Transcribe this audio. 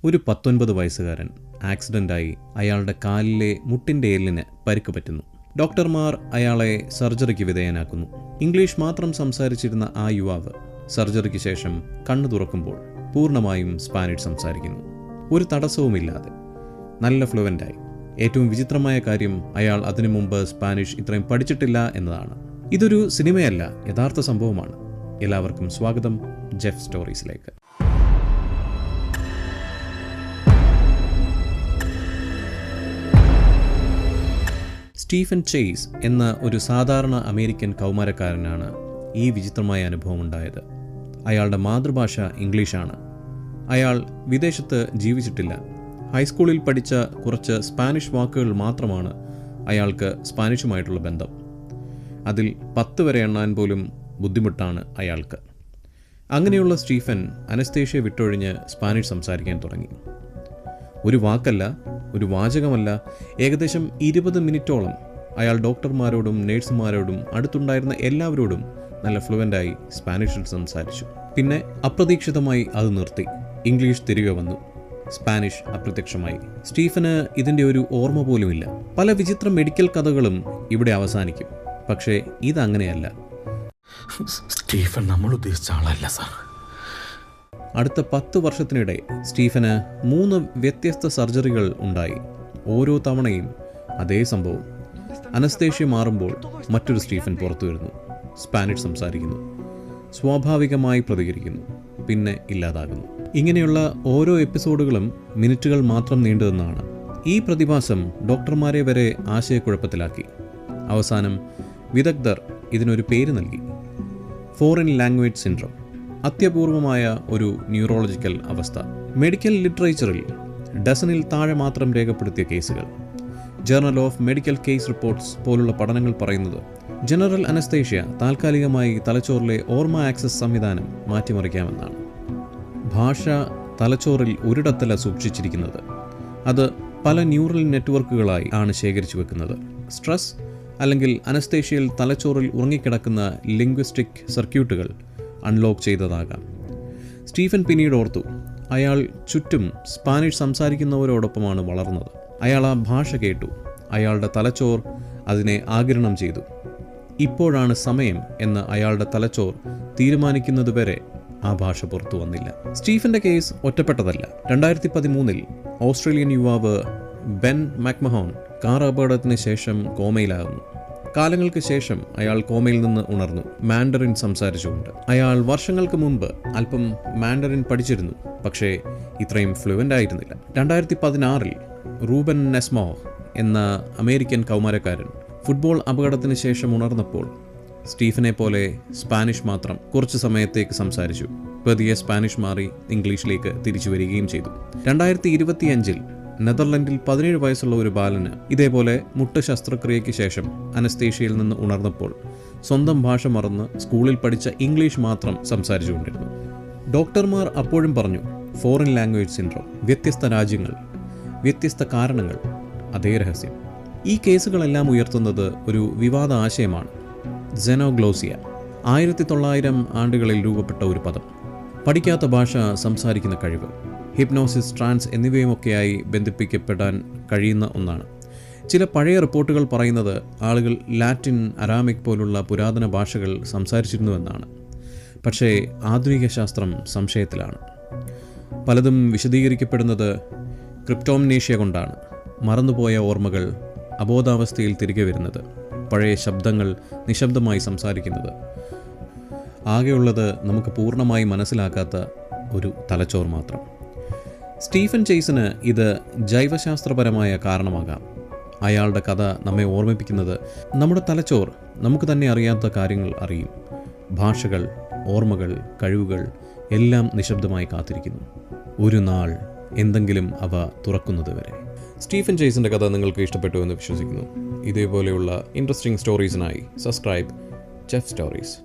ഒരു 19 വയസ്സുകാരൻ ആക്സിഡൻ്റായി അയാളുടെ കാലിലെ മുട്ടിൻ്റെ എല്ലിന് പരിക്ക് പറ്റുന്നു. ഡോക്ടർമാർ അയാളെ സർജറിക്ക് വിധേയനാക്കുന്നു. ഇംഗ്ലീഷ് മാത്രം സംസാരിച്ചിരുന്ന ആ യുവാവ് സർജറിക്ക് ശേഷം കണ്ണു തുറക്കുമ്പോൾ പൂർണ്ണമായും സ്പാനിഷ് സംസാരിക്കുന്നു. ഒരു തടസ്സവുമില്ലാതെ, നല്ല ഫ്ലുവൻ്റായി. ഏറ്റവും വിചിത്രമായ കാര്യം, അയാൾ അതിനു മുമ്പ് സ്പാനിഷ് ഇത്രയും പഠിച്ചിട്ടില്ല എന്നതാണ്. ഇതൊരു സിനിമയല്ല, യഥാർത്ഥ സംഭവമാണ്. എല്ലാവർക്കും സ്വാഗതം ജെഫ് സ്റ്റോറീസിലേക്ക്. സ്റ്റീഫൻ ചേസ് എന്ന ഒരു സാധാരണ അമേരിക്കൻ കൗമാരക്കാരനാണ് ഈ വിചിത്രമായ അനുഭവം ഉണ്ടായത്. അയാളുടെ മാതൃഭാഷ ഇംഗ്ലീഷാണ്. അയാൾ വിദേശത്ത് ജീവിച്ചിട്ടില്ല. ഹൈസ്കൂളിൽ പഠിച്ച കുറച്ച് സ്പാനിഷ് വാക്കുകൾ മാത്രമാണ് അയാൾക്ക് സ്പാനിഷുമായിട്ടുള്ള ബന്ധം. അതിൽ 10 വരെ എണ്ണാൻ പോലും ബുദ്ധിമുട്ടാണ് അയാൾക്ക്. അങ്ങനെയുള്ള സ്റ്റീഫൻ അനസ്തേഷ്യ വിട്ടൊഴിഞ്ഞ് സ്പാനിഷ് സംസാരിക്കാൻ തുടങ്ങി. ഒരു വാക്കല്ല, ഒരു വാചകമല്ല, ഏകദേശം 20 മിനിറ്റോളം അയാൾ ഡോക്ടർമാരോടും നേഴ്സുമാരോടും അടുത്തുണ്ടായിരുന്ന എല്ലാവരോടും നല്ല ഫ്ലുവൻ്റായി സ്പാനിഷിൽ സംസാരിച്ചു. പിന്നെ അപ്രതീക്ഷിതമായി അത് നിർത്തി. ഇംഗ്ലീഷ് തിരികെ വന്നു. സ്പാനിഷ് അപ്രത്യക്ഷമായി. സ്റ്റീഫന് ഇതിൻ്റെ ഒരു ഓർമ്മ പോലുമില്ല. പല വിചിത്ര മെഡിക്കൽ കഥകളും ഇവിടെ അവസാനിക്കും. പക്ഷേ ഇതങ്ങനെയല്ല. സ്റ്റീഫൻ നമ്മൾ ഉദ്ദേശിച്ച ആളല്ല സാർ. അടുത്ത 10 വർഷത്തിനിടെ സ്റ്റീഫന് 3 വ്യത്യസ്ത സർജറികൾ ഉണ്ടായി. ഓരോ തവണയും അതേ സംഭവം. അനസ്തേഷ്യ മാറുമ്പോൾ മറ്റൊരു സ്റ്റീഫൻ പുറത്തു വരുന്നു. സ്പാനിഷ് സംസാരിക്കുന്നു, സ്വാഭാവികമായി പ്രതികരിക്കുന്നു, പിന്നെ ഇല്ലാതാകുന്നു. ഇങ്ങനെയുള്ള ഓരോ എപ്പിസോഡുകളും മിനിറ്റുകൾ മാത്രം നീണ്ടുനിന്നാണ്. ഈ പ്രതിഭാസം ഡോക്ടർമാരെ വരെ ആശയക്കുഴപ്പത്തിലാക്കി. അവസാനം വിദഗ്ധർ ഇതിനൊരു പേര് നൽകി: ഫോറിൻ ലാംഗ്വേജ് സിൻഡ്രോം. അത്യപൂർവമായ ഒരു ന്യൂറോളജിക്കൽ അവസ്ഥ. മെഡിക്കൽ ലിറ്ററേച്ചറിൽ ഡസനിൽ താഴെ മാത്രം രേഖപ്പെടുത്തിയ കേസുകൾ. Journal of medical case reports പോലുള്ള പഠനങ്ങൾ പറയുന്നത് ജനറൽ അനസ്തേഷ്യ താൽക്കാലികമായി തലച്ചോറിലെ ഓർമ്മ ആക്സസ് സംവിധാനം മാറ്റിമറിക്കാമെന്നാണ്. ഭാഷ തലച്ചോറിൽ ഒരിടത്തല്ല സൂക്ഷിച്ചിരിക്കുന്നത്, അത് പല ന്യൂറൽ നെറ്റ്വർക്കുകളായി ആണ് ശേഖരിച്ചു വെക്കുന്നത്. സ്ട്രെസ് അല്ലെങ്കിൽ അനസ്തേഷ്യയിൽ തലച്ചോറിൽ ഉറങ്ങിക്കിടക്കുന്ന ലിംഗ്വിസ്റ്റിക് സർക്യൂട്ടുകൾ അൺലോക്ക് ചെയ്തതാകാം. സ്റ്റീഫൻ പിന്നീട് ഓർത്തു, അയാൾ ചുറ്റും സ്പാനിഷ് സംസാരിക്കുന്നവരോടൊപ്പമാണ് വളർന്നത്. അയാൾ ആ ഭാഷ കേട്ടു. അയാളുടെ തലച്ചോർ അതിനെ ആഗിരണം ചെയ്തു. ഇപ്പോഴാണ് സമയം എന്ന് അയാളുടെ തലച്ചോർ തീരുമാനിക്കുന്നതുവരെ ആ ഭാഷ പുറത്തു വന്നില്ല. സ്റ്റീഫന്റെ കേസ് ഒറ്റപ്പെട്ടതല്ല. 2013 ഓസ്ട്രേലിയൻ യുവാവ് ബെൻ മാക്മഹോൺ കാർ അപകടത്തിന് ശേഷം കോമയിലാകുന്നു. കാലങ്ങൾക്ക് ശേഷം അയാൾ കോമയിൽ നിന്ന് ഉണർന്നു, മാൻഡറിൻ സംസാരിച്ചുകൊണ്ട്. അയാൾ വർഷങ്ങൾക്ക് മുൻപ് അല്പം മാൻഡറിൻ പഠിച്ചിരുന്നു, പക്ഷേ ഇത്രയും ഫ്ലുവൻ്റ് ആയിരുന്നില്ല. 2016 റൂബൻ നെസ്മോ എന്ന അമേരിക്കൻ കൗമാരക്കാരൻ ഫുട്ബോൾ അപകടത്തിന് ശേഷം ഉണർന്നപ്പോൾ സ്റ്റീഫനെ പോലെ സ്പാനിഷ് മാത്രം കുറച്ച് സമയത്തേക്ക് സംസാരിച്ചു. പതിയെ സ്പാനിഷ് മാറി ഇംഗ്ലീഷിലേക്ക് തിരിച്ചു വരികയും ചെയ്തു. 2025 നെതർലൻഡിൽ 17 വയസ്സുള്ള ഒരു ബാലന് ഇതേപോലെ മുട്ട് ശസ്ത്രക്രിയയ്ക്ക് ശേഷം അനസ്തേഷ്യയിൽ നിന്ന് ഉണർന്നപ്പോൾ സ്വന്തം ഭാഷ മറന്ന് സ്കൂളിൽ പഠിച്ച ഇംഗ്ലീഷ് മാത്രം സംസാരിച്ചുകൊണ്ടിരുന്നു. ഡോക്ടർമാർ അപ്പോഴും പറഞ്ഞു, ഫോറിൻ ലാംഗ്വേജ് സിൻഡ്രോം. വ്യത്യസ്ത രാജ്യങ്ങൾ, വ്യത്യസ്ത കാരണങ്ങൾ, അതേ രഹസ്യം. ഈ കേസുകളെല്ലാം ഉയർത്തുന്നത് ഒരു വിവാദ ആശയമാണ്: സെനോഗ്ലോസിയ. 1900 ആണ്ടുകളിൽ രൂപപ്പെട്ട ഒരു പദം. പഠിക്കാത്ത ഭാഷ സംസാരിക്കുന്ന കഴിവ്, ഹിപ്നോസിസ്, ട്രാൻസ് എന്നിവയുമൊക്കെയായി ബന്ധിപ്പിക്കപ്പെടാൻ കഴിയുന്ന ഒന്നാണ്. ചില പഴയ റിപ്പോർട്ടുകൾ പറയുന്നത് ആളുകൾ ലാറ്റിൻ, അരാമിക് പോലുള്ള പുരാതന ഭാഷകൾ സംസാരിച്ചിരുന്നുവെന്നാണ്. പക്ഷേ ആധുനിക ശാസ്ത്രം സംശയത്തിലാണ്. പലതും വിശദീകരിക്കപ്പെടുന്നത് ക്രിപ്റ്റോംനേഷ്യ കൊണ്ടാണ്. മറന്നുപോയ ഓർമ്മകൾ അബോധാവസ്ഥയിൽ തിരികെ വരുന്നത്, പഴയ ശബ്ദങ്ങൾ നിശബ്ദമായി സംസാരിക്കുന്നത്. ആകെയുള്ളത് നമുക്ക് പൂർണ്ണമായി മനസ്സിലാക്കാത്ത ഒരു തലച്ചോർ മാത്രം. സ്റ്റീഫൻ ചേസിന് ഇത് ജൈവശാസ്ത്രപരമായ കാരണമാകാം. അയാളുടെ കഥ നമ്മെ ഓർമ്മിപ്പിക്കുന്നത് നമ്മുടെ തലച്ചോർ നമുക്ക് തന്നെ അറിയാത്ത കാര്യങ്ങൾ അറിയും. ഭാഷകൾ, ഓർമ്മകൾ, കഴിവുകൾ എല്ലാം നിശബ്ദമായി കാത്തിരിക്കുന്നു. ഒരു നാൾ എന്തെങ്കിലും അവ തുറക്കുന്നത് വരെ. സ്റ്റീഫൻ ചേസിൻ്റെ കഥ നിങ്ങൾക്ക് ഇഷ്ടപ്പെട്ടു എന്ന് വിശ്വസിക്കുന്നു. ഇതേപോലെയുള്ള ഇൻട്രസ്റ്റിംഗ് സ്റ്റോറീസിനായി സബ്സ്ക്രൈബ് ജെഫ് സ്റ്റോറീസ്.